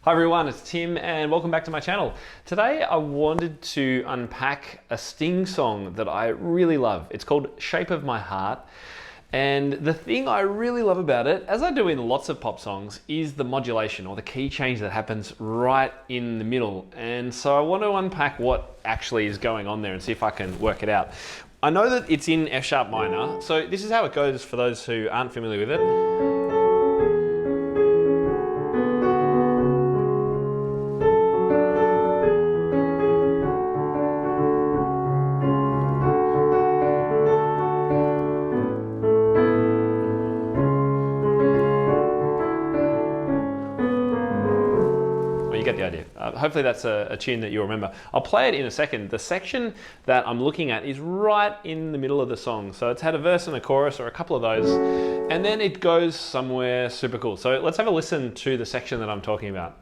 Hi everyone, it's Tim and welcome back to my channel. Today I wanted to unpack a Sting song that I really love. It's called Shape of My Heart. And the thing I really love about it, as I do in lots of pop songs, is the modulation or the key change that happens right in the middle. And so I want to unpack what actually is going on there and see if I can work it out. I know that it's in F sharp minor, so this is how it goes for those who aren't familiar with it. Get the idea. Hopefully that's a tune that you'll remember. I'll play it in a second. The section that I'm looking at is right in the middle of the song. So it's had a verse and a chorus or a couple of those, and then it goes somewhere super cool. So let's have a listen to the section that I'm talking about.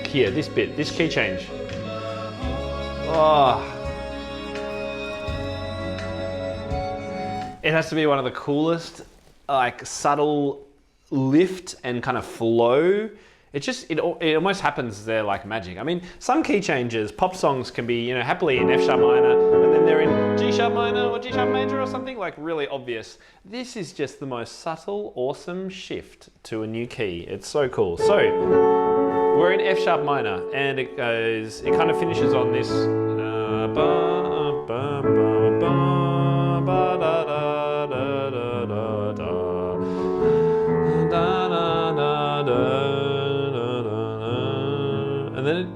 Here, this bit, this key change. Oh. It has to be one of the coolest, like subtle lift and kind of flow. It almost happens there like magic. I mean, some key changes, pop songs can be, happily in F sharp minor, and then they're in G sharp minor or G sharp major or something, like really obvious. This is just the most subtle, awesome shift to a new key. It's so cool. So, we're in F sharp minor, and it kind of finishes on this.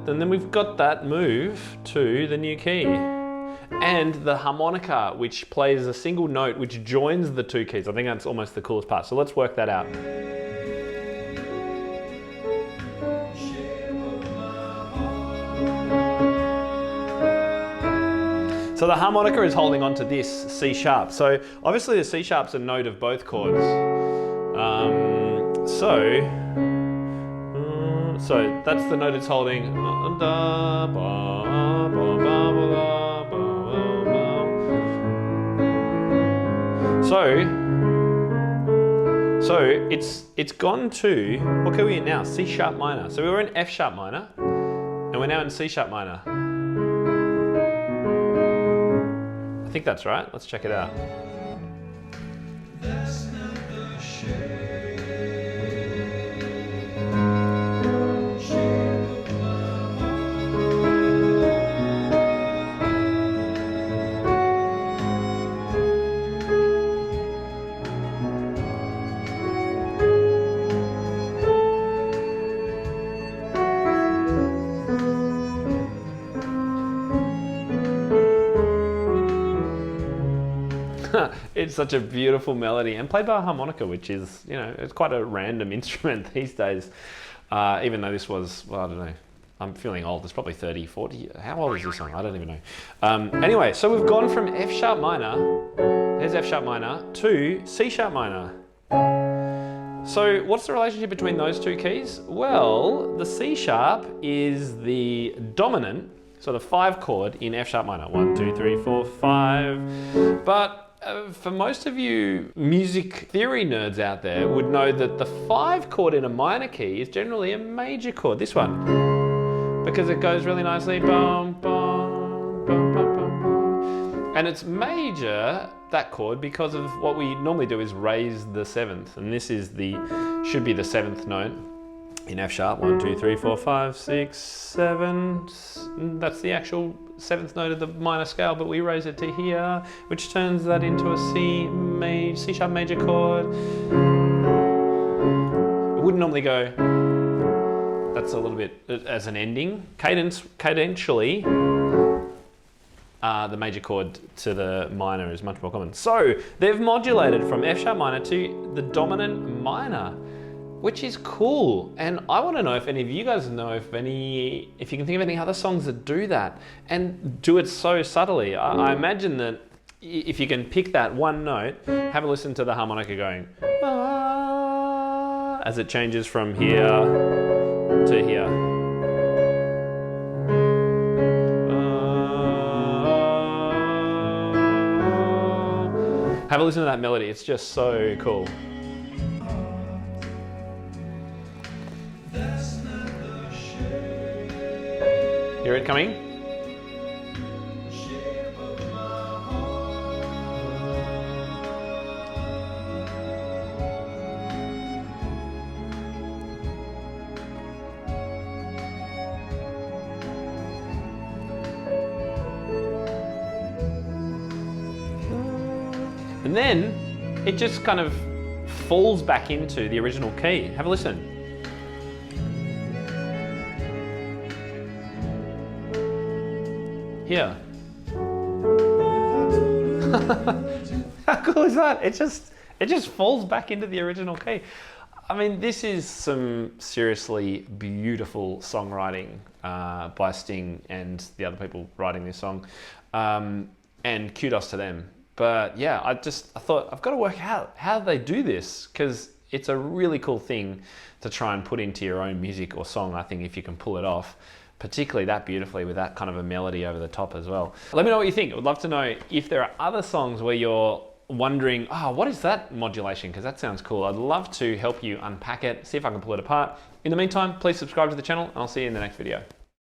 And then we've got that move to the new key. And the harmonica, which plays a single note which joins the two keys. I think that's almost the coolest part. So let's work that out. So the harmonica is holding on to this C sharp. So obviously the C sharp's a note of both chords. So that's the note it's holding. So it's gone to, what are we in now? C sharp minor. So we were in F sharp minor, and we're now in C sharp minor. I think that's right. Let's check it out. It's such a beautiful melody and played by a harmonica, which is, it's quite a random instrument these days. Even though this was, well, I don't know, I'm feeling old. It's probably 30, 40. How old is this song? I don't even know. Anyway, so we've gone from F sharp minor, there's F sharp minor, to C sharp minor. So what's the relationship between those two keys? Well, the C sharp is the dominant, so the 5 chord in F sharp minor. 1, 2, 3, 4, 5. But for most of you music theory nerds out there would know that the 5 chord in a minor key is generally a major chord, this one, because it goes really nicely, bum, bum, bum, bum, bum. And it's major, that chord, because of what we normally do is raise the 7th, and this is should be the 7th note in F sharp. 1, 2, 3, 4, 5, 6, 7. That's the actual 7th note of the minor scale, but we raise it to here, which turns that into a C sharp major chord. It wouldn't normally go. That's a little bit as an ending. Cadentially, the major chord to the minor is much more common. So they've modulated from F sharp minor to the dominant minor, which is cool. And I want to know if any of you guys know if you can think of any other songs that do that and do it so subtly. I imagine that if you can pick that one note, have a listen to the harmonica going. as it changes from here to here. Have a listen to that melody, it's just so cool. Hear it coming? And then it just kind of falls back into the original key. Have a listen. Here. How cool is that? It just falls back into the original key. I mean, this is some seriously beautiful songwriting by Sting and the other people writing this song. And kudos to them. But yeah, I thought I've got to work out how they do this, because it's a really cool thing to try and put into your own music or song, I think, if you can pull it off, particularly that beautifully with that kind of a melody over the top as well. Let me know what you think. I would love to know if there are other songs where you're wondering, oh, what is that modulation? Because that sounds cool. I'd love to help you unpack it, see if I can pull it apart. In the meantime, please subscribe to the channel and I'll see you in the next video.